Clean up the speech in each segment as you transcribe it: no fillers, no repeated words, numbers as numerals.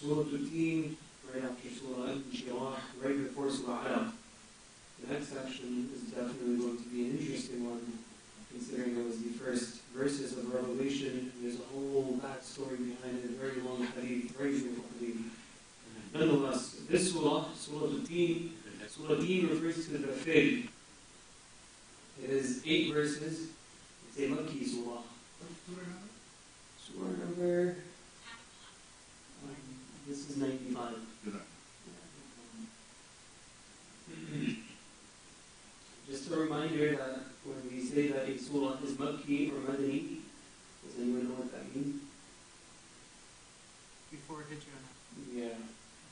Surah Al-Teen, right after Surah Al-Inshirah, right before Surah Alaq. The next section is definitely going to be an interesting one, considering it was the first verses of Revelation. There's a whole backstory behind it, very long hadith, very beautiful hadith. Nonetheless, this surah, Surah Al-Teen, Surah Al-Teen refers to the fig. It is 8 verses. It's a Makki surah. Surah number, this is 95. Just a reminder that when we say that a surah is Makki or Madani, does anyone know what that means? Before Hijrah. Yeah.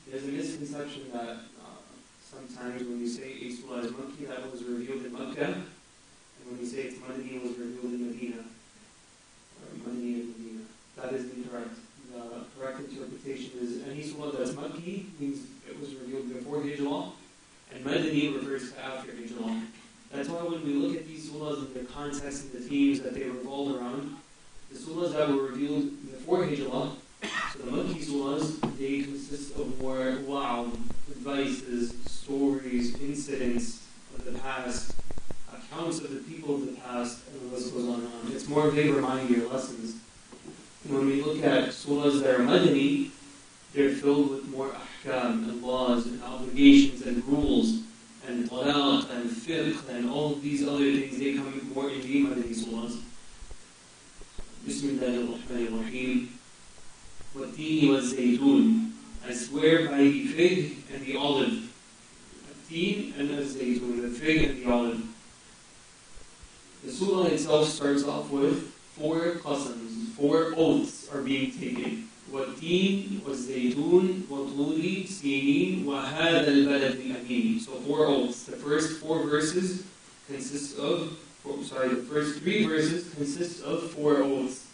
There's a misconception that sometimes when you say a surah is Makki, that was revealed in Makkah, and when you say it's Madani, it was revealed in Medina. Or Madani in Medina. That is incorrect. The correct interpretation is any surah that's Makki means it was revealed before Hijrah, and Madani refers to after Hijrah. That's why when we look at these surahs in the context and the themes that they revolve around, the surahs that were revealed before Hijrah, so the Makki surahs, they consist of more advices, stories, incidents of the past, accounts of the people of the past, and the list goes on and on. It's more of a reminder, lessons. And when we look at surahs that are Madani, they're filled with more ahkam and laws and obligations and rules and talaq and fiqh and all of these other things. They come more in the Madani surahs. Bismillahirrahmanirrahim. وَالتِّينِ وَالزَّيْتُونِ. I swear by the fig and the olive. التين and الزيتون, the fig and the olive. The surah itself starts off with 4 qasams, 4 oaths are being taken. وَالتِّينِ وَالزَّيْتُونِ وَطُورِ سِينِينَ وَهَذَا الْبَلَدِ الْأَمِينِ. So 4 oaths. The first 4 verses consist of, the first 3 verses consist of 4 oaths.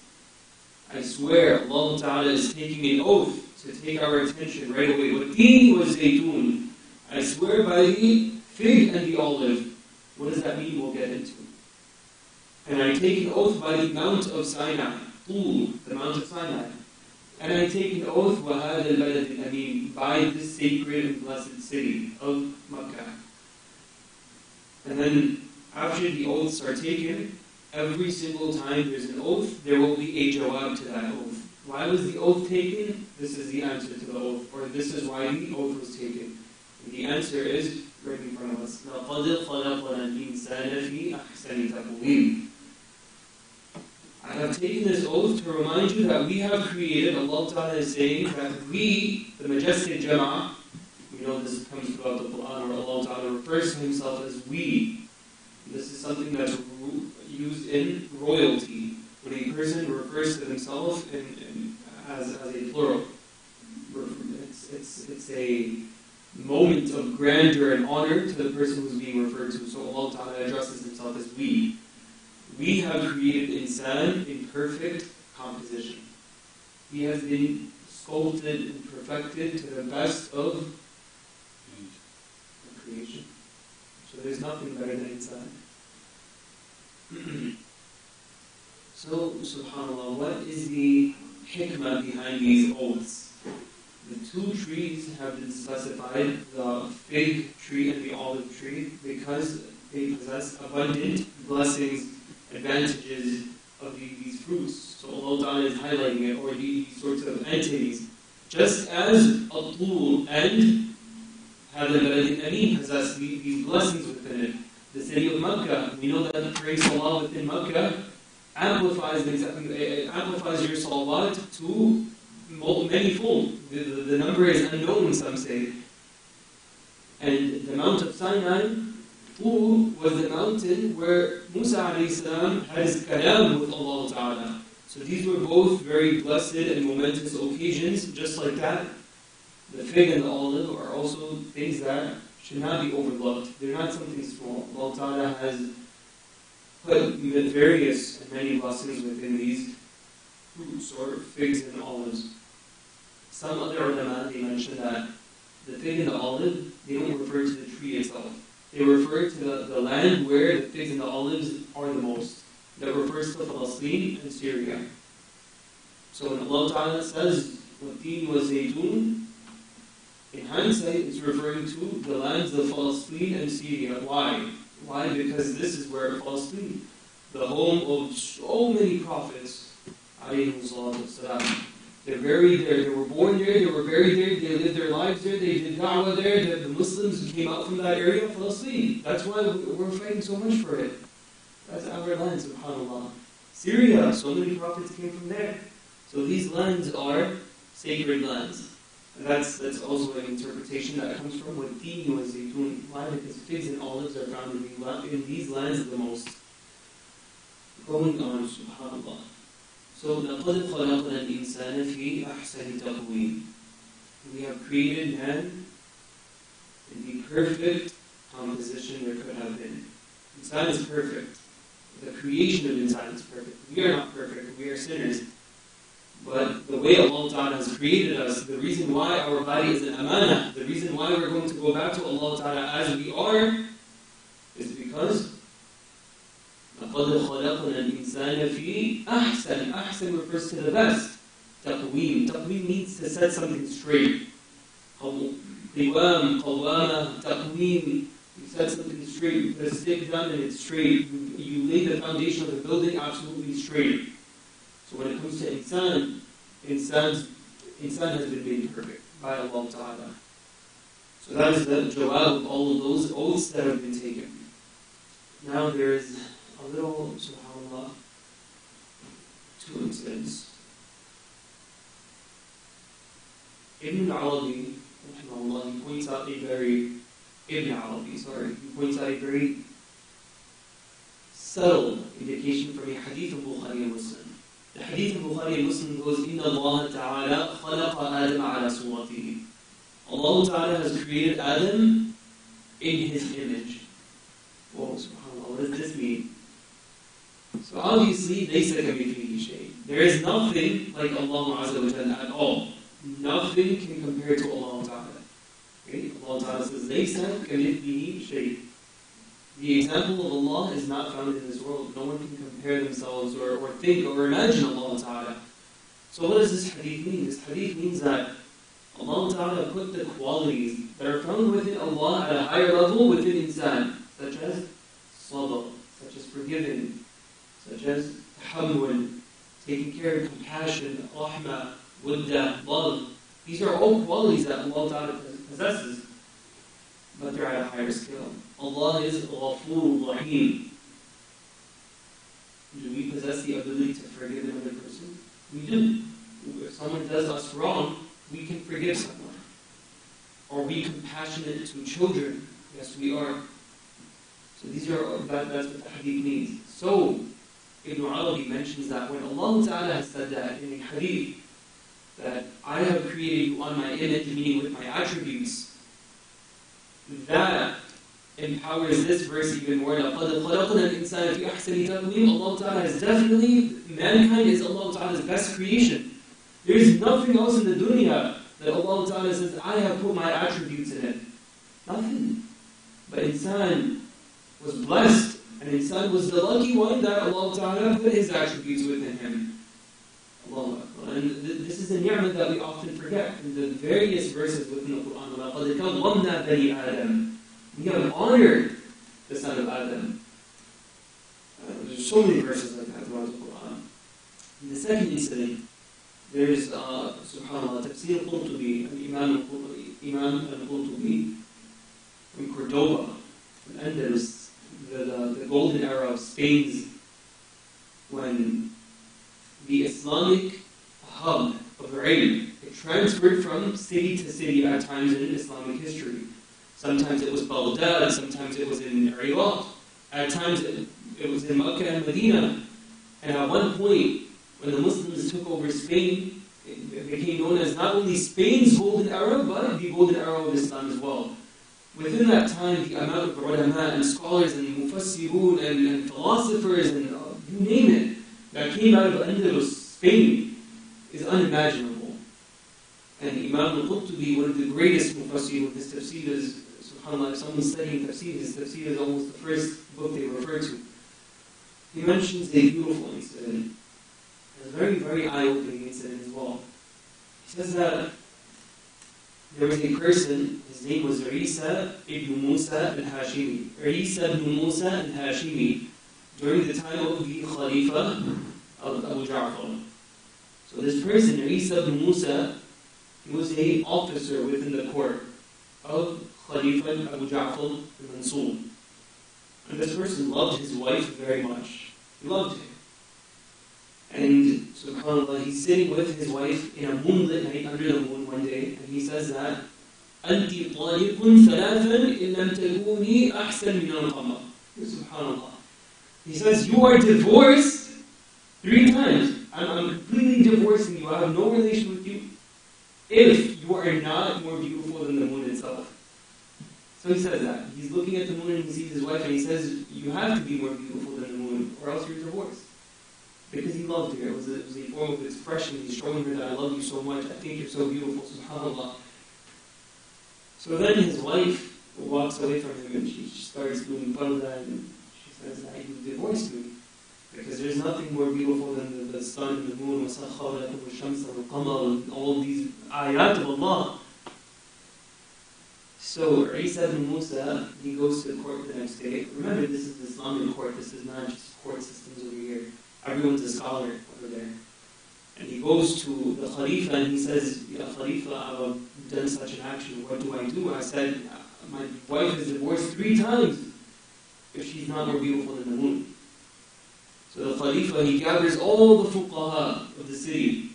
I swear, Allah Ta'ala is taking an oath to take our attention right away. وَالتِّينِ وَالزَّيْتُونِ. I swear by the fig and the olive. What does that mean? We'll get into. And I take an oath by the Mount of Sinai, the Mount of Sinai. And I take an oath وَهَذَا الْبَلَدِ الْأَمِينِ, by this sacred and blessed city of Makkah. And then, after the oaths are taken, every single time there's an oath, there will be a jawab to that oath. Why was the oath taken? This is the answer to the oath, or this is why the oath was taken. And the answer is right in front of us. لَقَدْ خَلَقْنَا الْإِنسَانَ فِي أَحْسَنِ تَقْوِيمٍ. I have taken this oath to remind you that we have created, Allah Ta'ala is saying that we, the majestic Jama'ah, we know this comes throughout the Quran where Allah Ta'ala refers to Himself as we. This is something that's used in royalty, when a person refers to himself as a plural. It's a moment of grandeur and honor to the person who's being referred to. So Allah Ta'ala addresses Himself as we. We have created insan in perfect composition. He has been sculpted and perfected to the best of creation. So there's nothing better than insan. So, subhanAllah, what is the hikmah behind these oaths? The 2 trees have been specified, the fig tree and the olive tree, because they possess abundant blessings, advantages of these fruits. So Allah Ta'ala is highlighting it, or these sorts of entities. Just as Al-Tul and Hadal Balad al-Amin possess these blessings within it. The city of Makkah, we know that praying salah within Makkah amplifies your salawat to many-fold. The number is unknown, some say. And the Mount of Sinai, was the mountain where Musa alayhi salam had his kalam with Allah Ta'ala. So these were both very blessed and momentous occasions, just like that. The fig and the olive are also things that should not be overlooked. They're not something small. Allah Ta'ala has put various and many blessings within these fruits or figs and olives. Some other ulama, they mention that the fig and the olive, they don't refer to the tree itself. They refer to the land where the figs and the olives are the most. That refers to Palestine and Syria. So when Allah Ta'ala says وَالتِّينِ وَالزَّيْتُونِ, in hindsight, it's referring to the lands of Palestine and Syria. Why? Why? Because this is where Palestine, the home of so many prophets, they're buried there, they were born there, they were buried there, they lived their lives there, they did da'wah there, the Muslims who came out from that area of Palestine. That's why we're fighting so much for it. That's our land, subhanAllah. Syria, so many prophets came from there. So these lands are sacred lands. And that's also an interpretation that comes from وَالتِّينِ وَالزَّيْتُونِ. Why? Because figs and olives are found in these lands the most. Going on, subhanAllah. So, لَقَدْ خَلَقْنَا الْإِنسَانَ فِي أَحْسَنِ تَقْوِيمٍ. We have created man in the perfect composition there could have been. Insan is perfect. The creation of Insan is perfect. We are not perfect. We are sinners. But the way Allah Ta'ala has created us, the reason why our body is an amanah, the reason why we're going to go back to Allah Ta'ala as we are, is because لَقَدْ خَلَقْنَا الْإِنسَانَ فِي أَحْسَنِ. Ahsan refers to the best. Taqweem. Taqweem means to set something straight. Qiwam, qawwama, taqweem. You set something straight, you put a stick down and it's straight. You lay the foundation of the building absolutely straight. So when it comes to insan has been made perfect by Allah Ta'ala. So that is the jawab of all of those oaths that have been taken. Now there is a little, subhanAllah, two incidents. Ibn Arabi, he points out a very subtle indication from a hadith of Bukhari and Muslim. The hadith of Bukhari and Muslim goes, إِنَّ اللَّهَ تَعَالَى خَلَقَ آدَمَ عَلَى صُورَتِهِ. Allah Ta'ala has created Adam in his image. Whoa, subhanAllah, what does this mean? So obviously, لَيْسَ كَمِثْلِهِ شَيْءٍ. There is nothing like Allah Azza wa Jalla at all. Nothing can compare to Allah Ta'ala. Okay? Allah Ta'ala says, لَيْسَ كَمِثْلِهِ شَيْءٍ. The example of Allah is not found in this world. No one can compare themselves or think or imagine Allah Ta'ala. So what does this hadith mean? This hadith means that Allah Ta'ala put the qualities that are found within Allah at a higher level within insan, such as sabr, such as forgiving, such as tahammul, taking care of compassion, rahmah, wudda, love. These are all qualities that Allah Ta'ala possesses, but they're at a higher scale. Allah is Ghafur Rahim. Do we possess the ability to forgive another person? We do. If someone does us wrong, we can forgive someone. Are we compassionate to children? Yes, we are. So that's what the hadith means. So, Ibn Arabi mentions that when Allah Ta'ala has said that in a hadith, that I have created you on my image, meaning with my attributes, that empowers this verse even more. لَقَدْ خَلَقْنَا الْإِنسَانَ فِي أَحْسَنِ تَقْوِيمٍ. Allah Ta'ala is definitely, mankind is Allah Ta'ala's best creation. There is nothing else in the dunya that Allah Ta'ala says, I have put my attributes in it. Nothing. But insan was blessed, and insan was the lucky one that Allah Ta'ala put his attributes within him. Allah Akbar. And this is a ni'mah that we often forget in the various verses within the Quran. لَقَدْ كَرَّمْنَا بَنِي آدَمَ. We have honored the son of Adam. There's so many verses like that throughout the Quran. In the second incident, there's, subhanAllah, Tafseer Qurtubi, Imam al-Qurtubi from Cordoba, from Andalus, the golden era of Spain's, when the Islamic hub of ilm, it transferred from city to city at times in Islamic history. Sometimes it was Baghdad, sometimes it was in Iraq, at times it was in Makkah and Medina. And at one point, when the Muslims took over Spain, it became known as not only Spain's golden era, but the golden era of Islam as well. Within that time, the amount of ulama and scholars and mufassirun and philosophers and you name it, that came out of Andalus, Spain, is unimaginable. And Imam al-Qurtubi, one of the greatest mufassirun, his tafsir is, subhanAllah, if someone's studying tafsir, his tafsir is almost the first book they refer to. He mentions a beautiful incident, a very, very eye-opening incident as well. He He says that there was a person, his name was Isa ibn Musa al-Hashimi. Isa ibn Musa al-Hashimi, during the time of the Khalifa of Abu Ja'far. So this person, Isa ibn Musa, he was an officer within the court of Khalifa Abu Ja'far al-Mansur. And this person loved his wife very much. He loved her. And subhanAllah, he's sitting with his wife in a moonlit night under the moon one day, and he says that أنت طالق ثلاثا إن لم تكوني أحسن من القمر. Subhanallah. He says, you are divorced 3 times. I'm completely divorcing you. I have no relation with you if you are not more beautiful than the moon itself. So he says that. He's looking at the moon and he sees his wife and he says, you have to be more beautiful than the moon or else you're divorced. Because he loved her. It was a form of expression. He's showing her that I love you so much. I think you're so beautiful. SubhanAllah. So then his wife walks away from him and she starts doing parda and she says that you divorced me. Because there's nothing more beautiful than the sun and the moon, وَسَخَّرَ لَكُمُ الشَّمْسَ وَالْقَمَرَ, and all these ayat of Allah. So Isa ibn Musa, he goes to court the next day. Remember, this is the Islamic court. This is not just court systems over here. Everyone's a scholar over there. And he goes to the Khalifa and he says, Ya Khalifa, I've done such an action. What do I do? I said, my wife is divorced 3 times if she's not more beautiful than the moon. So the Khalifa, he gathers all the fuqaha of the city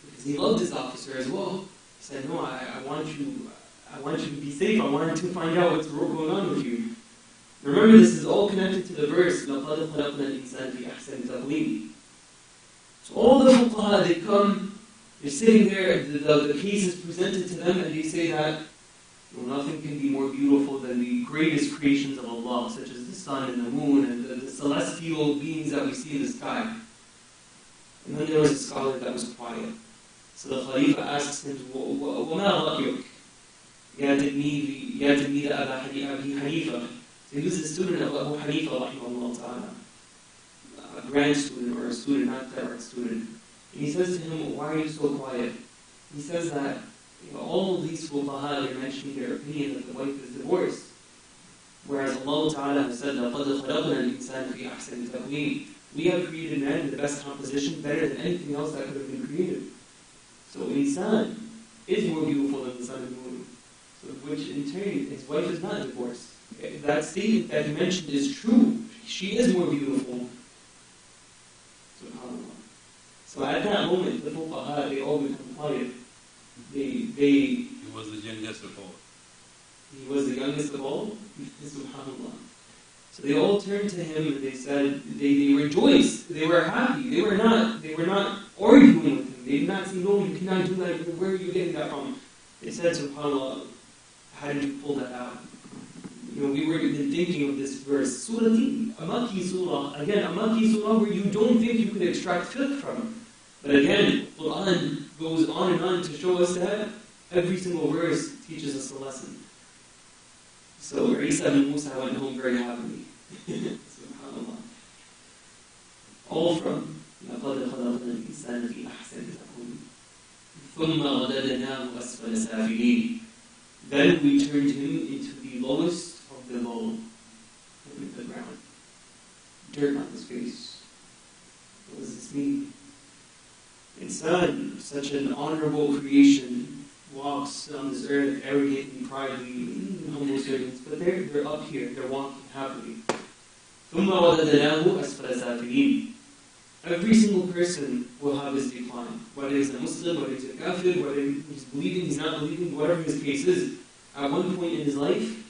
because he loved his officer as well. He said, no, I want you to be safe. I want to find out what's going on with you. Remember, this is all connected to the verse, لَقَدْ خَلَقْنَا الْإِنسَانَ فِي أَحْسَنِ تَقْوِيمٍ. So all the fuqaha, they come, they're sitting there, the case is presented to them, and they say that nothing can be more beautiful than the greatest creations of Allah, such as the sun and the moon and the celestial beings that we see in the sky. And then there was a scholar that was quiet. So the Khalifa asks him, وَمَا رَأْيُكَ يَا تِلْمِيذَ أَبِي حَنِيفَةَ. So he was a student of Abu Hanifa, rahimahullah ta'ala. A grand student, or a student, not direct student. And he says to him, why are you so quiet? He says that all these fuqaha, they're mentioning their opinion that the wife is divorced. Whereas Allah Ta'ala has said, لَقَدْ خَلَقْنَا الْإِنسَانَ فِي أَحْسَنِ تَقْوِيمٍ. We have created man in the best composition, better than anything else that could have been created. So insan is more beautiful than the sun and moon. So which in turn, his wife is not divorced. That statement that he mentioned is true. She is more beautiful. SubhanAllah. So at that moment, the fuqaha, they all become quiet. He was the youngest of all. He was the youngest of all? SubhanAllah. So they all turned to him and they said, they rejoiced, they were happy, they were not arguing with him. They did not say, no, you cannot do that, where are you getting that from? They said, SubhanAllah, how did you pull that out? We were even thinking of this verse, Surah, a Makki surah, again, a Makki surah where you don't think you could extract fiqh from. But again, Quran goes on and on to show us that every single verse teaches us a lesson. So Isa ibn Musa went home very happily. SubhanAllah. All from لَقَدْ خَلَقْنَا الْإِنسَانَ فِي أَحْسَنِ تَقْوِيمٍ ثُمَّ غَدَدْنَاهُ أَسْفَلَ سَافِلِينَ. Then we turned him into the lowest of the low, with the ground. Dirt on his face. What does this mean? Insan, such an honorable creation, walks on this earth arrogantly, proudly, humble servants, but they're up here, they're walking happily. ثُمَّ وَدَدْنَاهُ أَسْفَلَ سَافِلِينَ. Every single person will have his decline. Whether he's a Muslim, whether he's a kafir, whether he's believing, he's not believing, whatever his case is. At one point in his life,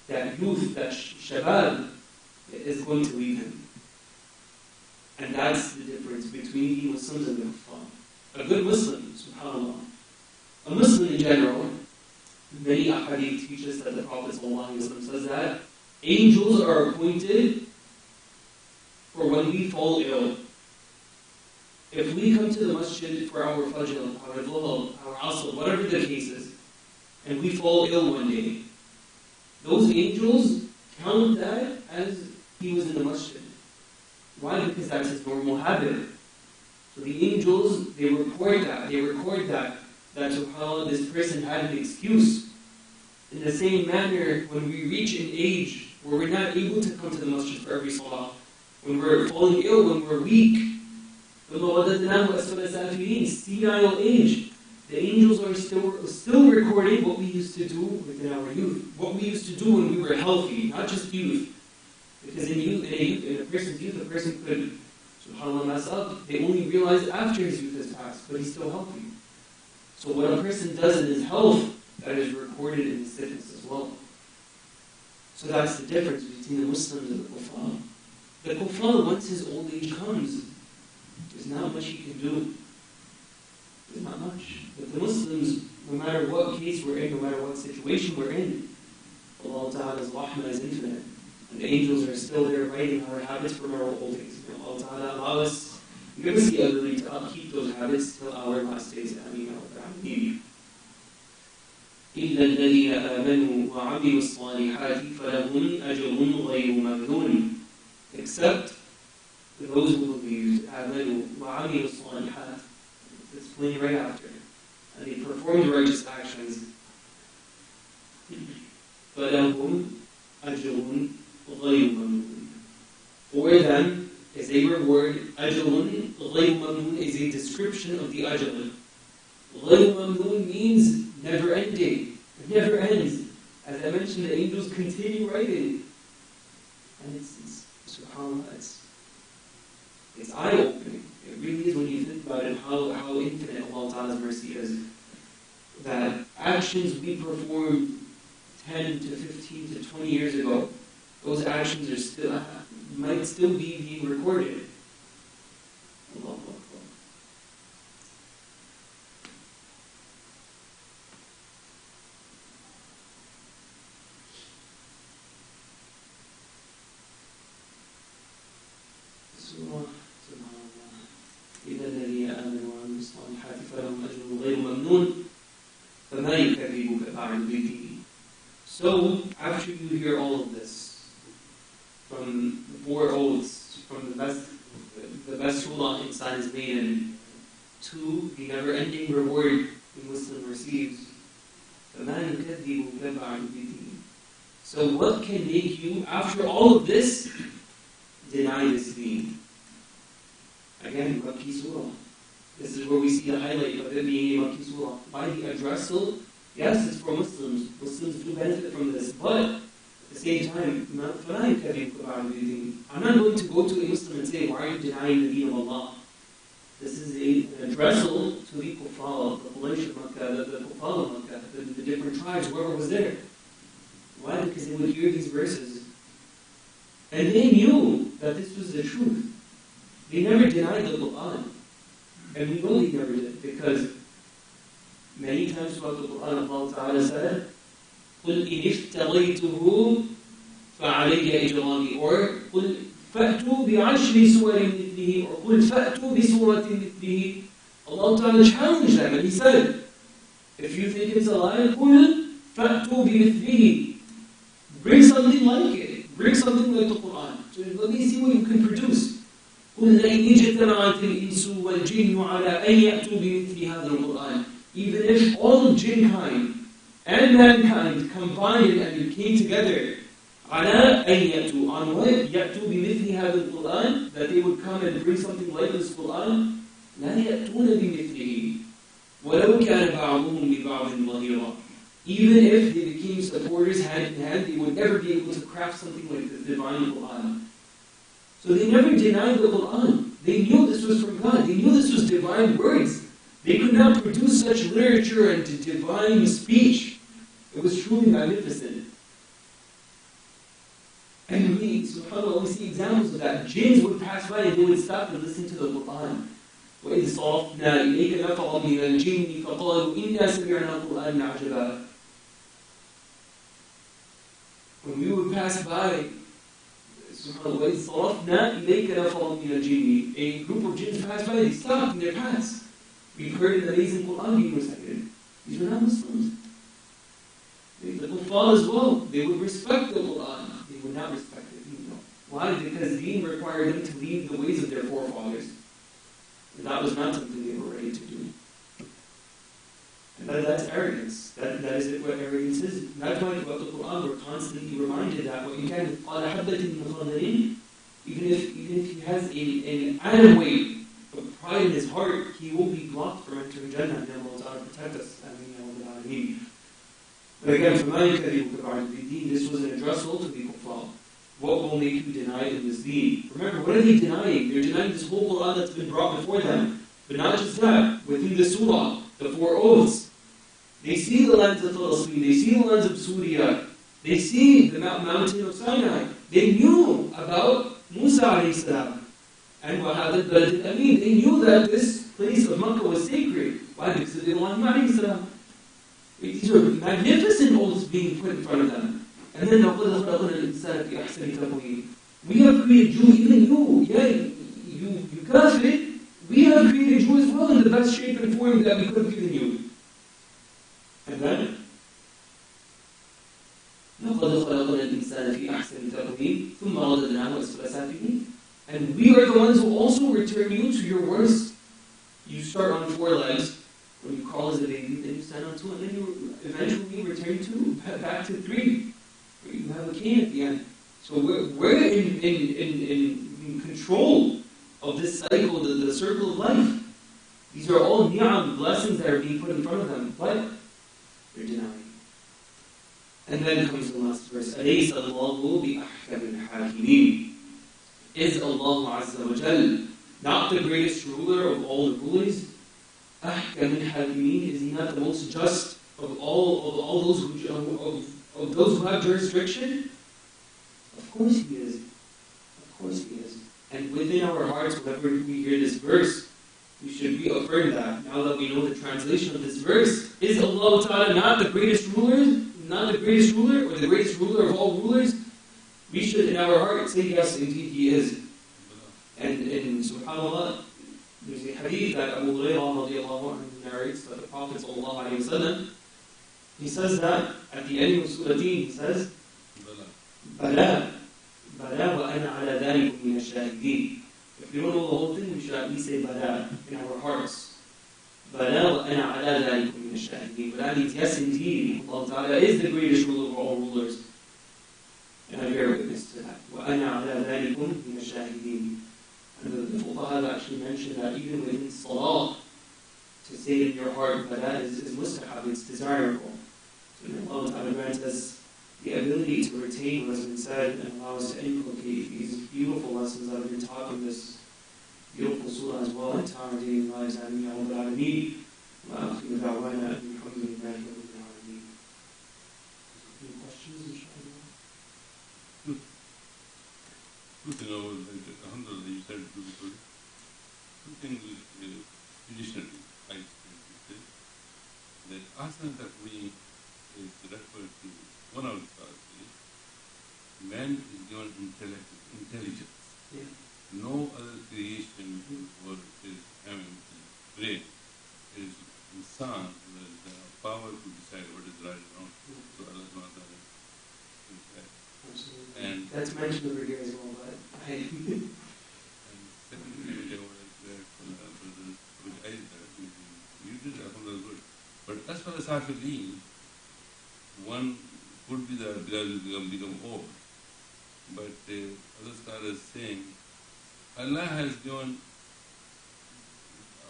that youth, that shabab, is going to leave him. And that's the difference between the Muslims and the kuffar. A good Muslim, subhanAllah. A Muslim in general, many ahadith teach us that the Prophet ﷺ says that angels are appointed for when we fall ill. If we come to the masjid for our fajr, our dhuhr, our asr, whatever the case is, and we fall ill one day, those angels count that as he was in the masjid. Why? Because that's his normal habit. So the angels, they record that, that subhanAllah, this person had an excuse. In the same manner, when we reach an age where we're not able to come to the masjid for every salah, when we're falling ill, when we're weak, senile age, the angels are still recording what we used to do within our youth, what we used to do when we were healthy, not just youth. Because in a person's youth, a person could, subhanAllah, mess up. They only realize after his youth has passed, but he's still healthy. So what a person does in his health, that is recorded in his sickness as well. So that's the difference between the Muslims and the kuffar. The kuffar, once his old age comes, there's not much he can do. There's not much. But the Muslims, no matter what case we're in, no matter what situation we're in, Allah Ta'ala's rahmah is infinite. And the angels are still there writing our habits from our old age. Allah Ta'ala allow us, give us the ability to upkeep those habits till our last days. Ameen. إِلَّا الَّذِينَ آمَنُوا وَعَمِلُوا الصَّالِحَاتِ فَلَهُمْ أَجْرٌ غَيْرُ مَمْنُونٍ. Except those who believed, آمَنُوا وَعَمِلُوا الصَّالِحَاتِ. It's explained right after. And they performed righteous actions. فَلَهُمْ أَجْرٌ غَيْرُ مَمْنُونٍ. For them is a reward. أَجْرٌ غَيْرُ مَمْنُونٍ is a description of the ajr. غَيْرُ مَمْنُونٍ means never ending. It never ends. As I mentioned, the angels continue writing. And it's subhanAllah, it's eye-opening. It really is when you think about it, how infinite Allah Ta'ala's mercy is. That actions we performed 10 to 15 to 20 years ago, those actions are might still be being recorded. Allahu Akbar. إِلَّا الَّذِينَ آمَنُوا وَعَمِلُوا الصَّالِحَاتِ فَلَهُمْ أَجْرٌ غَيْرُ مَمْنُونٍ فَمَا يُكَذِّبُكَ بَعْدُ بِالدِّينِ. So, after you hear all of this, from the 4 oaths, from the best rule on inside is made, and 2, the never-ending reward the Muslim receives, فَمَا يُكَذِّبُكَ بَعْدُ بِالدِّينِ. So what can make you, after all of this, deny this deen? Again, Makki Surah. This is where we see the highlight of it being a Makki Surah. By the addressal, yes, it's for Muslims. Muslims do benefit from this, but at the same time, I'm not going to go to a Muslim and say, why are you denying the deen of Allah? This is an addressal to the kuffar, the Quraysh of Makkah, the kuffar of Makkah, the different tribes, whoever was there. Why? Because they would hear these verses. And they knew that this was the truth. They never denied the Quran. And we know they never did, because many times throughout the Quran, Allah Ta'ala said, قُلْ إِنِ افْتَغَيْتُهُ فَعَلَيَّ إِجْرَامِي, or قُلْ فَأْتُوا بِعَشْرِ سُوَرٍ مِثْلِهِ, or قُلْ فَأْتُوا بِسُورَةٍ مِثْلِهِ. Allah Ta'ala challenged them, and He said, if you think it's a lie, قُلْ فَأْتُوا بِمِثْلِهِ, bring something like it, bring something like the Quran. So let me see what you can produce. قُلْ لَئِنِ اجْتَمَعَتِ الْإِنسُ وَالْجِنُّ عَلَىٰ أَنْ يَأْتُوا بِمِثْلِ هَذَا الْقُرْآنِ. Even if all of jinkind and mankind combined and came together, عَلَىٰ أَنْ يَأْتُوا, on what? يَأْتُوا بِمِثْلِ هَذَا الْقُرْآنِ, that they would come and bring something like this Quran, لَا يَأْتُونَ بِمِثْلِهِ وَلَوْ كَانَ بَعْضُهُمْ لِبَعْضٍ ظَهِيرًا. Even if they became supporters hand in hand, they would never be able to craft something like the divine Quran. So they never denied the Quran. They knew this was from God. They knew this was divine words. They could not produce such literature and divine speech. It was truly magnificent. And we, subhanAllah, we see examples of that. Jinns would pass by and they would stop and listen to the Quran. وَإِذْ صَرَفْنَا إِلَيْكَ نَفَرًا مِنَ الْجِنِّ فَقَالُوا إِنَّا سَمِعْنَا قُرْآنًا عَجَبًا. When we would pass by, وَإِذْ صَرَفْنَا إِلَيْكَ نَفَرًا مِنَ الْجِنِّ, a group of jinns passed by, they stopped in their paths. We've heard an amazing Quran being recited. These were not Muslims. The kuffar as well, they would respect the Quran. They would not respect it. Why? Because deen required them to leave the ways of their forefathers. And that was not something they were ready to do. And that's arrogance. That is what arrogance is. That's why throughout the Quran we're constantly reminded that what you can even if he has an atom weight of pride in his heart, he will be blocked from entering Jannah. And Allah Ta'ala protect us. Ameen. But again, this was an addressal to the kuffar. What will make you deny in this deen? Remember, what are they denying? They're denying this whole Quran that's been brought before them. But not just that, within the surah, the 4 oaths, they see the lands of Palestine, they see the lands of Syria, they see the mountain of Sinai. They knew about Musa alayhi salam and Wahad al-Balad al-Amin. They knew that this place of Makkah was sacred. Why? Because of Ibrahim alayhi salam. These are magnificent oaths being put in front of them. And then we have created you, even you, you kafir, we have created you as well in the best shape and form that we could have given you. And then and we are the ones who also return you to your worst. You start on 4 legs when you crawl as a baby, then you stand on 2, and then you eventually return to back to 3. Where you have a cane at the end. So we're in control of this cycle, the circle of life. These are all ni'am, blessings that are being put in front of them, but they're denying. And then comes the last verse. أَلَيْسَ اللَّهُ بِأَحْكَمِ الْحَاكِمِينَ. Is Allah Azza wa Jal not the greatest ruler of all the rulers? أَحْكَمِ الْحَاكِمِينَ. Is He not the most just of all those of those who have jurisdiction? Of course He is. Of course He is. And within our hearts, whenever we hear this verse, we should reaffirm that. Now that we know the translation of this verse, is Allah Ta'ala not the greatest ruler? Not the greatest ruler, or the greatest ruler of all rulers? We should in our heart say, yes, indeed He is. And subhanAllah, there's a hadith that Abu Hurairah narrates that the Prophet ﷺ, he says that at the end of Surah Deen, he says, Bala, Bala wa ana ala dhalikum min ash-shahideen. If we don't know the whole thing, we should at least say Bala in our hearts. Bala wa ana ala dhalikum min ash-shahideen. But that means, yes, indeed, Allah Ta'ala is the greatest ruler of all rulers. And I bear witness to that. Wa ana ala dhalikum min ash-shahideen. And the Fuqaha actually mentioned that even within Salah, to say in your heart, Bala is mustahab, it's desirable. So Allah Ta'ala grants us the ability to retain what has been said and allow us to inculcate these beautiful lessons that have been taught in this beautiful surah as well in our daily lives. Ameen. Ameen. Any questions? Good to know that Alhamdulillah you said beautiful. 2 things traditionally I say that asana that we is referred to one of the scholars says, man is given intelligence. Yeah. No other creation or is having brain. It is insan who has the power to decide what is right and wrong. So Allah Ta'ala is that. Absolutely. And that's mentioned over here as well, but and secondly, which I would like to add from the brothers, which I you did Alhamdulillah good. But as far as Hafideen, one could be that because we become old. But other scholars saying, Allah has given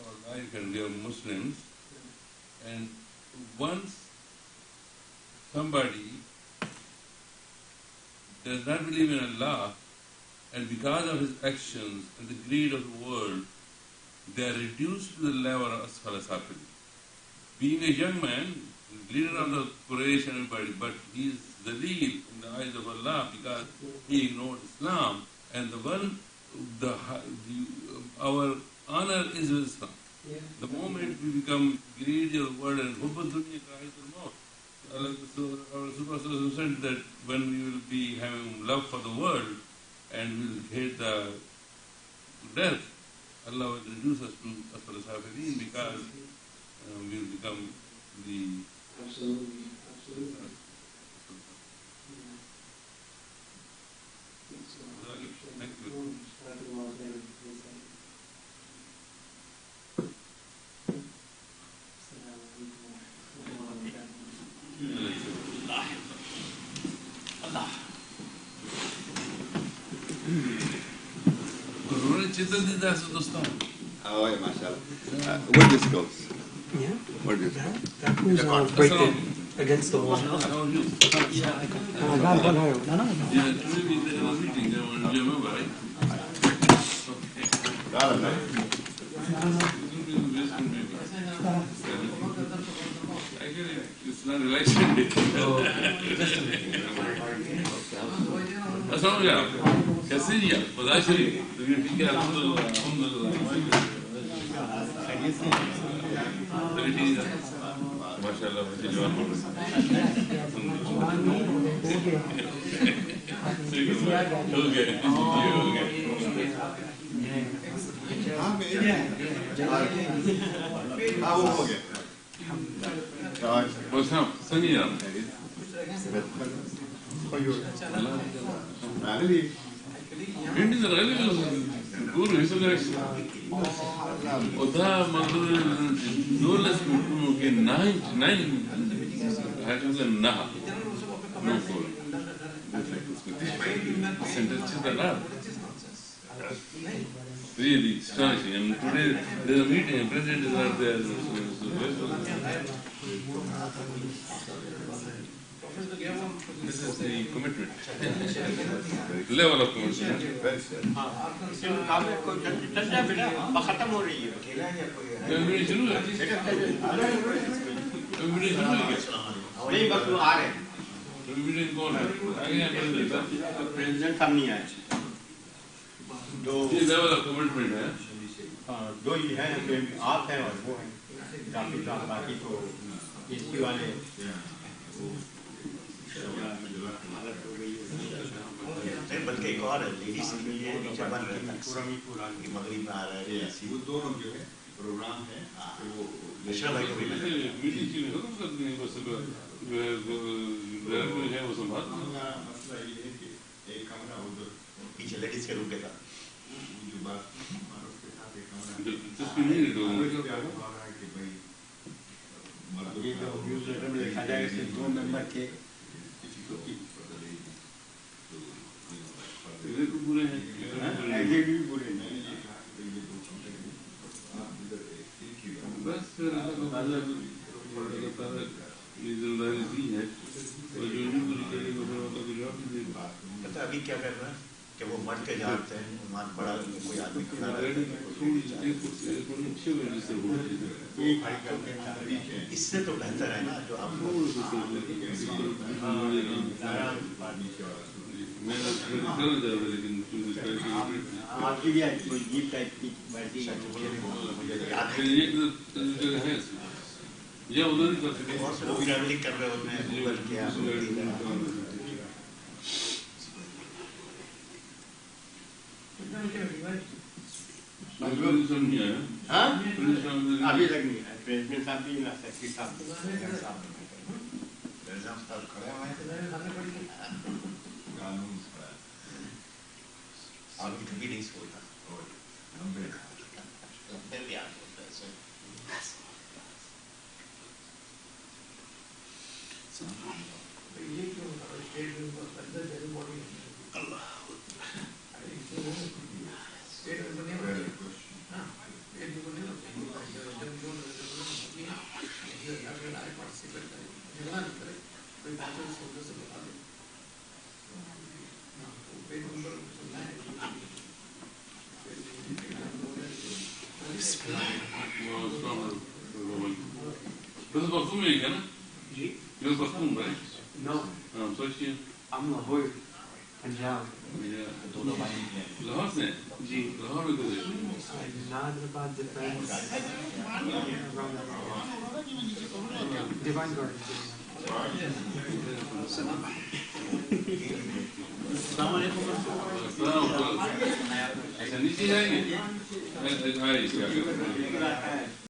our life and we are Muslims, and once somebody does not believe in Allah, and because of his actions and the greed of the world, they are reduced to the level of Asfal Safili. Being a young man, leader of the Quraysh and everybody, but he is Zaleel in the eyes of Allah because he ignored Islam, and our honor is with Islam. yeah. The moment we become greedy of the world and Hubbad Dunya Kahit al-Maut, our Superstar said that when we will be having love for the world and we will hate the death, Allah will reduce us to Asfal Safilin because we will become the... Absolutely. Thank you. Chetan Das dostan. Oh, yeah, mashallah. Where this goes? Yeah, Where this that, goes? that was right there against the wall. How are you? No. Yeah, today we had a meeting. You remember, right? Actually, it's not election day. Assalamu alaikum. कैसे जी आप? बता शरीफ. ठीक है, अल्हम्दुलिल्लाह. माशाल्लाह बच्चे जवान हो गए. हो गए. हाँ वो हो गया. बस हाँ सही है. Hindi na rin yung guru isa guys. Oda magdul dolas mo ke nine hakikaten nah no for. Sentence is that. Really astonishing. And today there is a meeting. The president is not there. This is the commitment. Level of commitment. Everybody शुरू है. Everybody शुरू है. नहीं बस वो आ रहे हैं. Everybody कौन है? आगे यहाँ president. प्रेसिडेंट हम नहीं आए. ये level of commitment है. दो ही हैं, आप हैं और वो हैं. बाकी तो इसकी वाले बल्कि एक और है लेडीज के लिए जबन की मगरिब में आ रहा है वो दोनों जो है प्रोग्राम है वो मिश्रा भाई को भी मिला मीटिंग की खत्म कर दी बस घर में है वो संभाल. मसला ये है कि एक कमरा उधर पीछे लेडीज के रूम के साथ जो बात मारूफ के साथ एक कमरा दिलचस्पी नहीं है लोगों को. कि भाई ये जो न्यूज़लेटर में लिखा जाएगा कि 2 नंबर के किसी को ये तो बुरे हैं. ऐसे भी बुरे नहीं बस फिर लगातार ये जिम्मेदारी दी है और जो भी पूरी करेगा फिर वाला जवाब भी देगा. पता अभी क्या कर रहा है कि वो मर के जाते हैं मान बड़ा कोई आदमी खड़ा है इससे तो बेहतर है ना जो आपको आपकी भी कोई जीप टाइप की बैठी है ये उधर ही कर सकते हैं. बहुत से लोग ट्रैवलिंग कर रहे होते हैं गूगल किया हाँ अभी तक नहीं है. प्रेसिडेंट साहब भी ना सेक्रेटरी साहब खड़े हुए हैं कानून आगे कभी नहीं सोता फिर भी आप होता है Das ist Parfum, ne? Ji. You have Parfum, right? No, So she. I'm Lahore, Punjab. Yeah. दोनों भाई हैं Lahore से. जी. Lahore में किधर? Nadrabad Defense. Divine Garden. ऐसा नीचे जाएंगे.